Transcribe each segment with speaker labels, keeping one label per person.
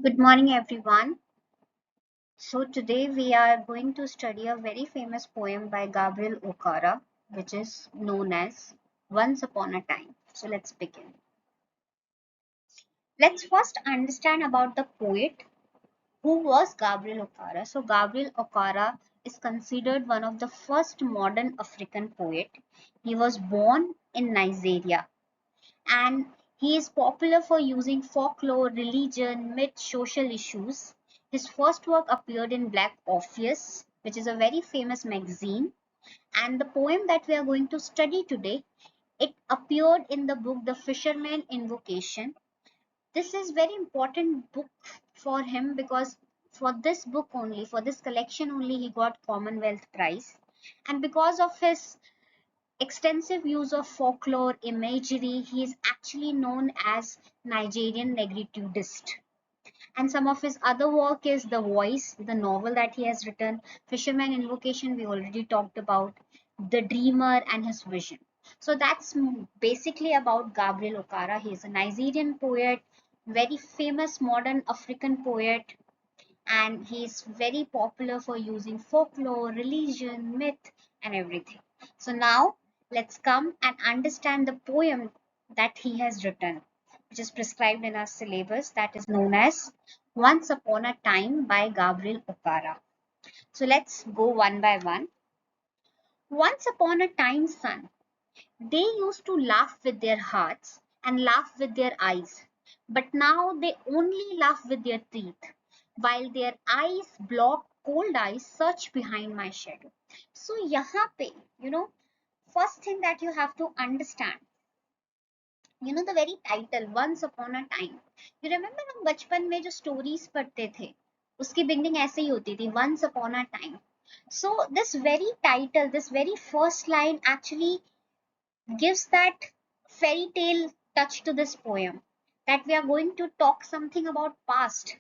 Speaker 1: Good morning, everyone. So, today we are going to study a very famous poem by Gabriel Okara, which is known as Once Upon a Time. So, let's begin. Let's first understand about the poet. Who was Gabriel Okara? So, Gabriel Okara is considered one of the first modern African poet. He was born in Nigeria and he is popular for using folklore, religion, myth, social issues. His first work appeared in Black Orpheus, which is a very famous magazine, and the poem that we are going to study today, it appeared in the book The Fisherman Invocation. This is very important book for him because for this book only, for this collection only, he got Commonwealth Prize. And because of his extensive use of folklore imagery, he is actually known as Nigerian negritudeist. And some of his other work is The Voice, the novel that he has written, Fisherman Invocation, we already talked about, The Dreamer and His Vision. So that's basically about Gabriel Okara. He is a Nigerian poet, very famous modern African poet, and he's very popular for using folklore, religion, myth, and everything. So now let's come and understand the poem that he has written, which is prescribed in our syllabus, that is known as Once Upon a Time by Gabriel Okara. So let's go one by one. Once upon a time, son, they used to laugh with their hearts and laugh with their eyes, but now they only laugh with their teeth, while their eyes block cold eyes search behind my shadow. So यहाँ पे, first thing that you have to understand, the very title, Once Upon a Time. You remember हम बचपन में जो stories पढ़ते थे, उसकी beginning ऐसे ही होती थी, Once Upon a Time. So this very title, this very first line actually gives that fairy tale touch to this poem, that we are going to talk something about past.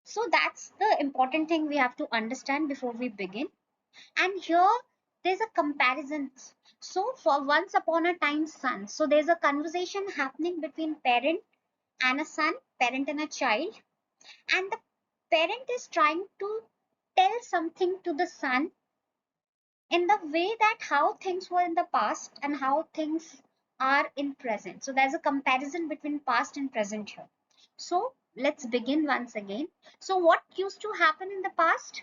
Speaker 1: So that's the important thing we have to understand before we begin. And here there's a comparison. So for Once Upon a Time, son, so there's a conversation happening between parent and a son, parent and a child, and the parent is trying to tell something to the son in the way that how things were in the past and how things are in present. So there's a comparison between past and present here. So let's begin once again. So what used to happen in the past?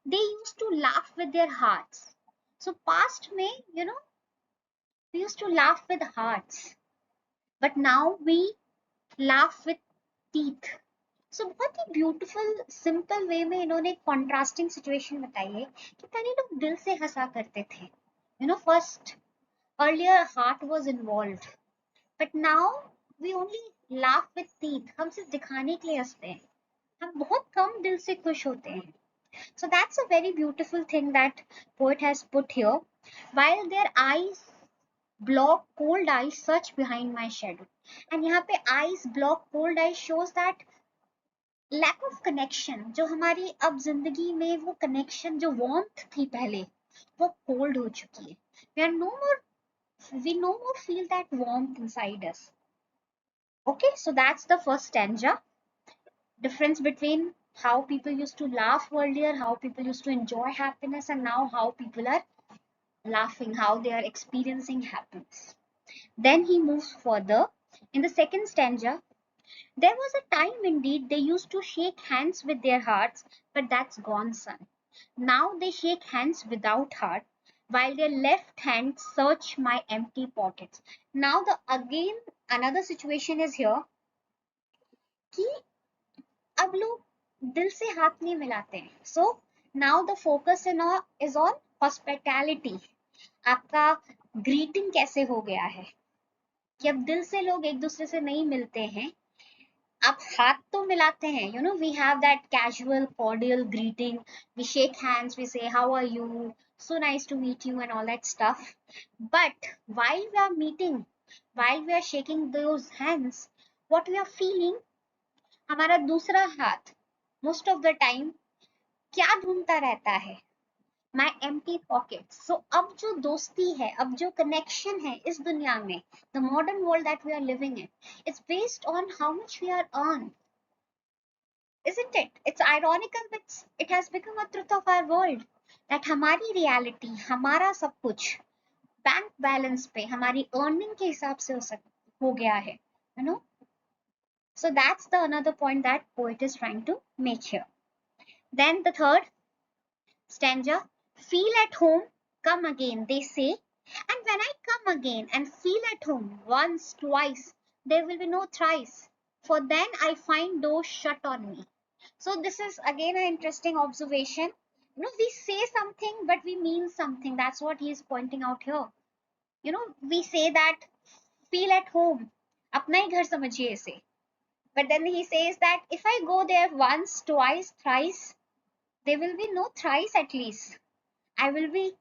Speaker 1: They used to laugh with their hearts. So past may, we used to laugh with hearts, but now we laugh with teeth. So बहुत ही beautiful simple way में इन्होंने contrasting situation बताई है कि पहले लोग दिल से हंसा करते थे. First, earlier heart was involved, but now we only laugh with teeth. हम सिर्फ दिखाने के लिए हंसते हैं, हम बहुत कम दिल से खुश होते हैं. So that's a very beautiful thing that poet has put here. While their eyes block cold eyes search behind my shadow. And यहाँ पे eyes block cold eyes shows that lack of connection. जो हमारी अब जिंदगी में वो connection जो warmth थी पहले, वो cold हो चुकी है. We are no more, we no more feel that warmth inside us. Okay, so that's the first stanza. Difference between how people used to laugh earlier, how people used to enjoy happiness, and now how people are laughing, how they are experiencing happiness. Then he moves further. In the second stanza, there was a time indeed they used to shake hands with their hearts, but that's gone, son. Now they shake hands without heart, while their left hand search my empty pockets. Now the again another situation is here कि अब लोग दिल से हाथ नहीं मिलाते हैं. So now the focus is on hospitality. आपका ग्रीटिंग कैसे हो गया है कि अब दिल से लोग एक दूसरे से नहीं मिलते हैं, आप हाथ तो मिलाते हैं. We have that casual cordial greeting, we shake hands, we say how are you, so nice to meet you and all that stuff. But while we are meeting, while we are shaking those hands, what we are feeling, हमारा दूसरा हाथ most of the time क्या ढूंढता रहता है? my empty pockets. So अब जो दोस्ती है, अब जो connection है इस दुनिया में, the modern world that we are living in, it's based on how much we are earned, isn't it? It's ironical, but it has become a truth of our world that हमारी reality, हमारा सब कुछ bank balance पे हमारी earning के हिसाब से हो गया है, you know. So that's the another point that poet is trying to make here. Then the third stanza, feel at home, come again, they say. And when I come again and feel at home once, twice, there will be no thrice. For then I find doors shut on me. So this is again an interesting observation. You know, we say something, but we mean something. That's what he is pointing out here. You know, we say that feel at home. अपना ही घर समझिए इसे. But then he says that if I go there once, twice, thrice, there will be no thrice at least. I will be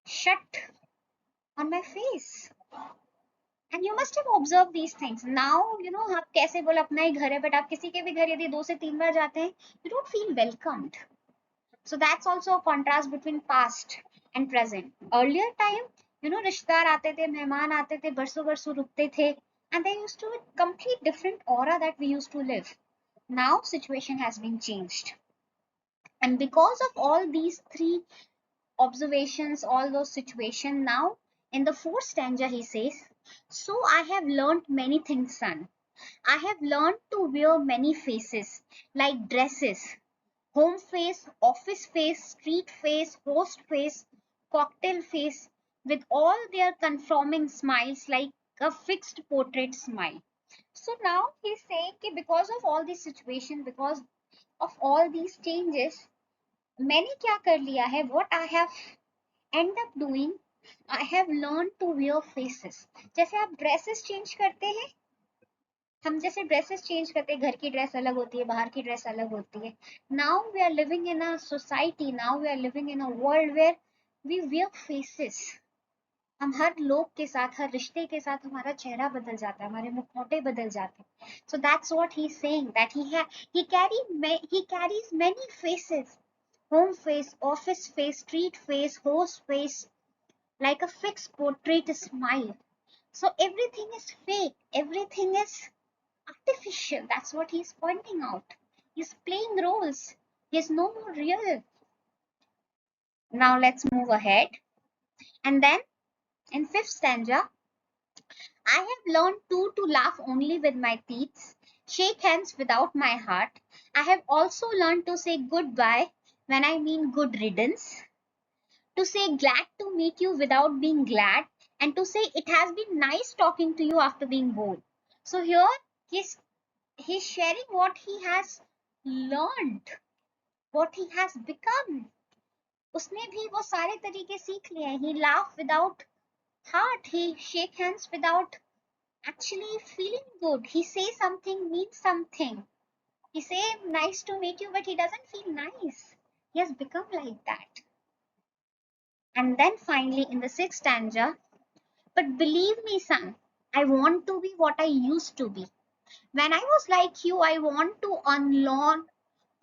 Speaker 1: shut on my face. And you must have observed these things. Now, you know, आप कैसे बोल अपना ही घर है, but आप किसी के भी घर यदि 2 से 3 बार जाते हैं, you don't feel welcomed. So that's also a contrast between past and present. Earlier time, you know, रिश्तेदार आते थे, मेहमान आते थे, बरसों बरसों रुकते थे, and there used to be a complete different aura that we used to live. Now situation has been changed. And because of all these three observations, all those situations, now in the fourth stanza he says, so I have learnt many things, son. I have learned to wear many faces, like dresses, home face, office face, street face, host face, cocktail face, with all their conforming smiles like a fixed portrait smile. So now he's saying that because of all these situations, because of all these changes, मैंने क्या कर लिया है, what I have end up doing, I have learned to wear faces. जैसे आप dresses change करते हैं, हम जैसे ड्रेसेस चेंज करते हैं, घर की ड्रेस अलग होती है, बाहर की ड्रेस अलग होती है. Now we are living in a society, now we are living in a world where we wear faces. हम हर लोग के साथ, हर रिश्ते के साथ हमारा चेहरा बदल जाता है, हमारे मुखौटे बदल जाते हैं. So that's what he is saying, that he carries many faces, home face, office face, street face, host face, like a fixed portrait smile. So everything is fake, everything is artificial. That's what he's pointing out. He's playing roles. He's no more real. Now let's move ahead. And then in fifth stanza, I have learned to laugh only with my teeth, shake hands without my heart. I have also learned to say goodbye when I mean good riddance, to say glad to meet you without being glad, and to say it has been nice talking to you after being bored. So here he's sharing what he has learned, what he has become. उसने भी वो सारे तरीके सीख लिए. He laugh without heart. He shake hands without actually feeling good. He say something, means something. He say nice to meet you, but he doesn't feel nice. He has become like that. And then finally in the sixth stanza, but believe me, son, I want to be what I used to be. When I was like you, I want to unlearn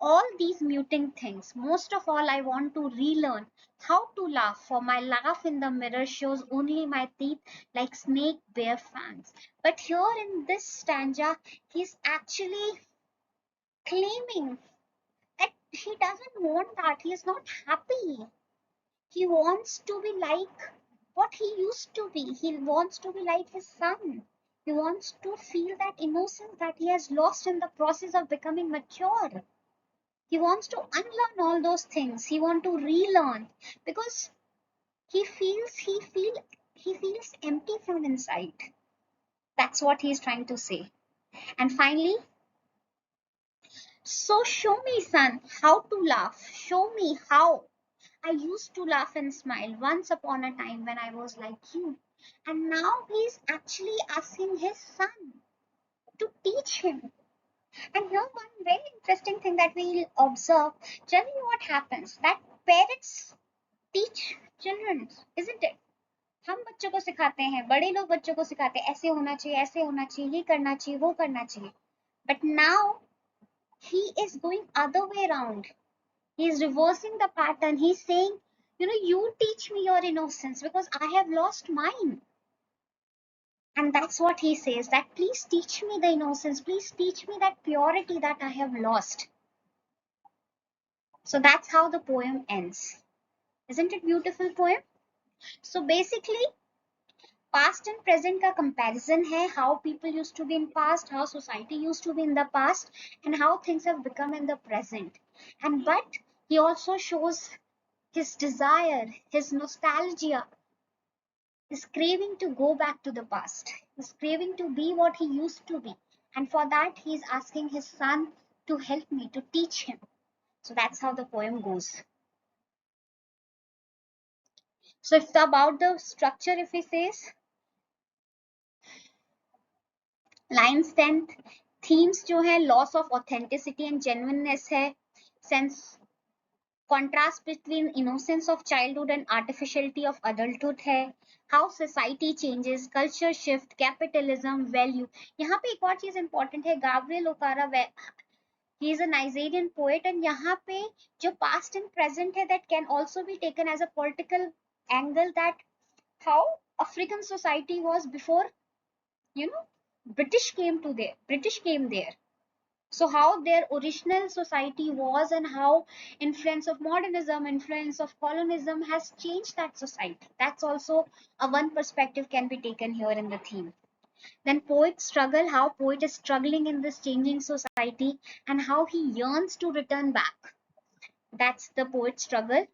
Speaker 1: all these muting things. Most of all, I want to relearn how to laugh, for my laugh in the mirror shows only my teeth like snake bare fangs. But here in this stanza, he's actually claiming that he doesn't want that. He is not happy. He wants to be like what he used to be. He wants to be like his son. He wants to feel that innocence that he has lost in the process of becoming mature. He wants to unlearn all those things. He wants to relearn because he feels empty from inside. That's what he's trying to say. And finally, so show me, son, how to laugh. Show me how. I used to laugh and smile once upon a time when I was like you. And now he's actually asking his son to teach him. And here one very interesting thing that we'll observe, generally what happens, that parents teach children, isn't it? हम बच्चों को सिखाते हैं, बड़े लोग बच्चों को सिखाते हैं, ऐसे होना चाहिए, ऐसे होना चाहिए, ये करना चाहिए, वो करना चाहिए. But now he is going other way around. He is reversing the pattern. He's saying, you teach me your innocence because I have lost mine. And that's what he says, that please teach me the innocence, please teach me that purity that I have lost. So that's how the poem ends. Isn't it beautiful poem? So basically, past and present का comparison है, how people used to be in past, how society used to be in the past, and how things have become in the present. And but he also shows his desire, his nostalgia, his craving to go back to the past, his craving to be what he used to be. And for that, he is asking his son to help me, to teach him. So that's how the poem goes. So if about the structure, if he says, lines 10 themes जो है loss of authenticity and genuineness है, sense contrast between innocence of childhood and artificiality of adulthood है, how society changes, culture shift, capitalism, value. यहाँ पे एक और चीज important है, Gabriel Okara, he is a Nigerian poet, and यहाँ पे जो past and present है, that can also be taken as a political angle, that how African society was before British came there. So how their original society was, and how influence of modernism, influence of colonialism has changed that society. That's also a one perspective can be taken here in the theme. Then poet struggle, how poet is struggling in this changing society, and how he yearns to return back. That's the poet struggle.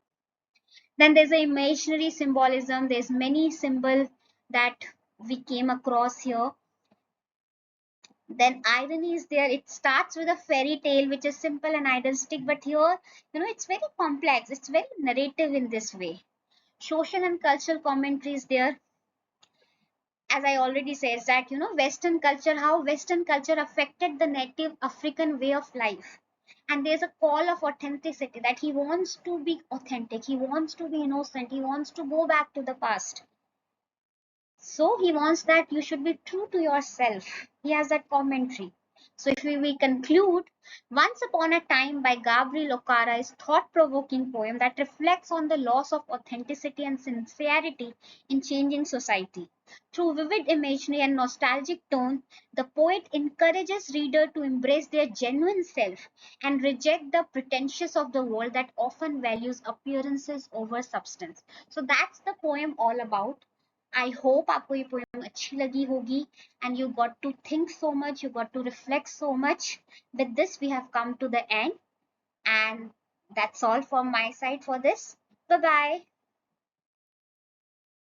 Speaker 1: Then there's a imaginary symbolism. There's many symbol that we came across here. Then irony is there. It starts with a fairy tale which is simple and idealistic, but here it's very complex, it's very narrative in this way. Social and cultural commentary is there. As I already said, that Western culture, how Western culture affected the native African way of life. And there's a call of authenticity, that he wants to be authentic, he wants to be innocent, he wants to go back to the past. So he wants that you should be true to yourself. He has that commentary. So if we conclude, Once Upon a Time by Gabriel Okara is thought-provoking poem that reflects on the loss of authenticity and sincerity in changing society. Through vivid imagery and nostalgic tone, the poet encourages reader to embrace their genuine self and reject the pretentious of the world that often values appearances over substance. So that's the poem all about. I hope आपको ये poem अच्छी लगी होगी, and you got to think so much, you got to reflect so much. With this, we have come to the end, and that's all from my side for this. Bye bye.